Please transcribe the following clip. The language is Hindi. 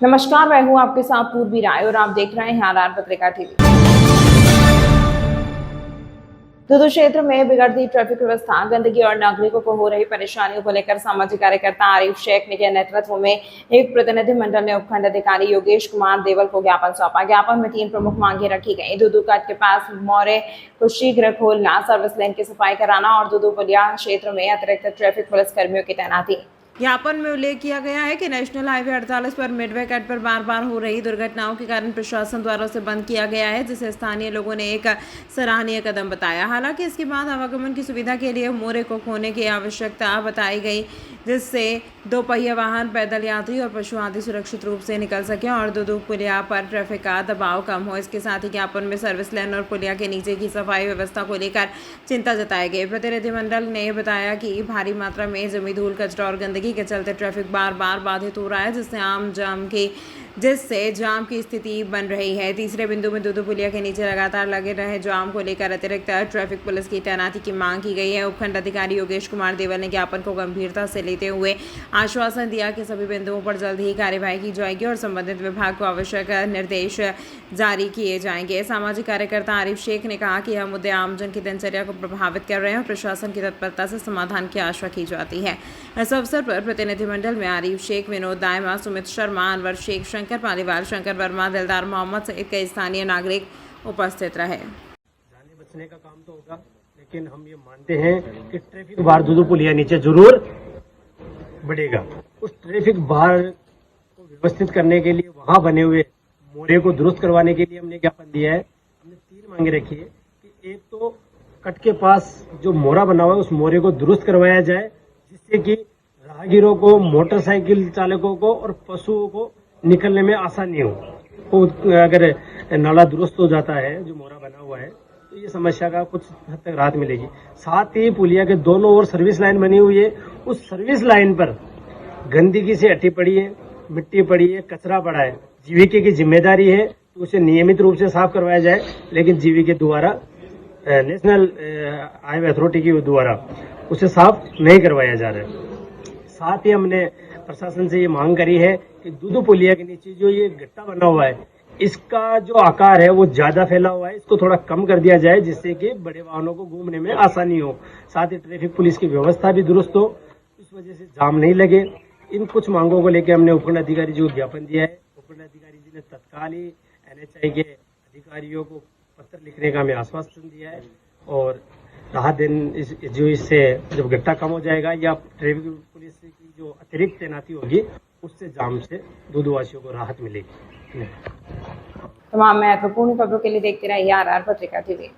नमस्कार, मैं हूं आपके साथ पूर्वी राय और आप देख रहे हैं आर पत्रिका टीवी। दुदू क्षेत्र में बिगड़ती ट्रैफिक व्यवस्था, गंदगी और नागरिकों को हो रही परेशानियों को लेकर सामाजिक कार्यकर्ता आरिफ शेख के नेतृत्व में एक प्रतिनिधिमंडल ने उपखंड अधिकारी योगेश कुमार देवल को ज्ञापन सौंपा। ज्ञापन में 3 प्रमुख मांगे रखी गई। दुदू कट के पास मोरे को शीघ्र खोलना, सर्विस लेन की सफाई कराना और दुदू पुलिया क्षेत्र में अतिरिक्त ट्रैफिक पुलिस कर्मियों की तैनाती। ज्ञापन में उल्लेख किया गया है कि नेशनल हाईवे 48 पर मिडवे कट पर बार बार हो रही दुर्घटनाओं के कारण प्रशासन द्वारा उसे बंद किया गया है, जिसे स्थानीय लोगों ने एक सराहनीय कदम बताया। हालांकि इसके बाद आवागमन की सुविधा के लिए मोरे को खोलने की आवश्यकता बताई गई, जिससे 2 पहिया वाहन, पैदल यात्री और पशु आदि सुरक्षित रूप से निकल सके और दुदू पुलिया पर ट्रैफिक का दबाव कम हो। इसके साथ ही ज्ञापन में सर्विस लेन और पुलिया के नीचे की सफाई व्यवस्था को लेकर चिंता जताई गई। प्रतिनिधिमंडल ने बताया कि भारी मात्रा में जमी धूल, कचरा और गंदगी के चलते ट्रैफिक बार बार बाधित हो रहा है, जिससे जाम की स्थिति बन रही है। तीसरे बिंदु में दुदू पुलिया के नीचे लगातार लगे रहे जाम को लेकर अतिरिक्त ट्रैफिक पुलिस की तैनाती की मांग की गई है। उपखंड अधिकारी योगेश कुमार देवल ने ज्ञापन को गंभीरता से लेते हुए आश्वासन दिया कि सभी बिंदुओं पर जल्द ही कार्यवाही की जाएगी और संबंधित विभाग को आवश्यक निर्देश जारी किए जाएंगे। सामाजिक कार्यकर्ता आरिफ शेख ने कहा कि यह मुद्दे आमजन की दिनचर्या को प्रभावित कर रहे हैं और प्रशासन की तत्परता से समाधान की आशा की जाती है। इस अवसर पर प्रतिनिधिमंडल में आरिफ शेख, विनोद दायमा, सुमित शर्मा, अनवर शेख, शंकर पालीवाल, शंकर वर्मा, दिलदार मोहम्मद सहित कई स्थानीय नागरिक उपस्थित रहे। जाने बचने का काम तो होगा, लेकिन हम ये मानते हैं कि ट्रैफिक बार दुदू पुलिया नीचे जरूर बढ़ेगा। उस ट्रैफिक बार को व्यवस्थित करने के लिए वहां बने हुए मोरे को दुरुस्त करवाने के लिए हमने ज्ञापन दिया है। हमने 3 मांगे रखी है कि एक तो कट के पास जो मोरा बना हुआ है उस मोरे को दुरुस्त करवाया जाए, जिससे कि राहगीरों को, मोटरसाइकिल चालकों को और पशुओं को निकलने में आसानी हो। तो अगर नाला दुरुस्त हो जाता है, जो मोरा बना हुआ है, तो ये समस्या का कुछ हद तक राहत मिलेगी। साथ ही पुलिया के दोनों ओर सर्विस लाइन बनी हुई है, उस सर्विस लाइन पर गंदगी से अटी पड़ी है, मिट्टी पड़ी है, कचरा पड़ा है। जीवीके की जिम्मेदारी है तो उसे नियमित रूप से साफ करवाया जाए, लेकिन जीवीके द्वारा, नेशनल हाईवे अथॉरिटी के द्वारा उसे साफ नहीं करवाया जा रहा है। साथ ही हमने प्रशासन से ये मांग करी है कि दुदू पुलिया के नीचे जो ये गट्टा बना हुआ है, इसका जो आकार है वो ज्यादा फैला हुआ है, इसको थोड़ा कम कर दिया जाए, जिससे कि बड़े वाहनों को घूमने में आसानी हो। साथ ही ट्रैफिक पुलिस की व्यवस्था भी दुरुस्त हो, इस वजह से जाम नहीं लगे। इन कुछ मांगों को लेकर हमने उपखंड अधिकारी जी को ज्ञापन दिया है। उपखंड अधिकारी जी ने तत्काल ही NHI के अधिकारियों को पत्र लिखने का हमें आश्वासन दिया है और राहत दिन जो इससे जब गट्टा कम हो जाएगा या ट्रैफिक पुलिस की जो अतिरिक्त तैनाती होगी, उससे जाम से दुदूवासियों को राहत मिलेगी। तमाम महत्वपूर्ण खबरों के लिए देखते रहिए आर पत्रिका टीवी।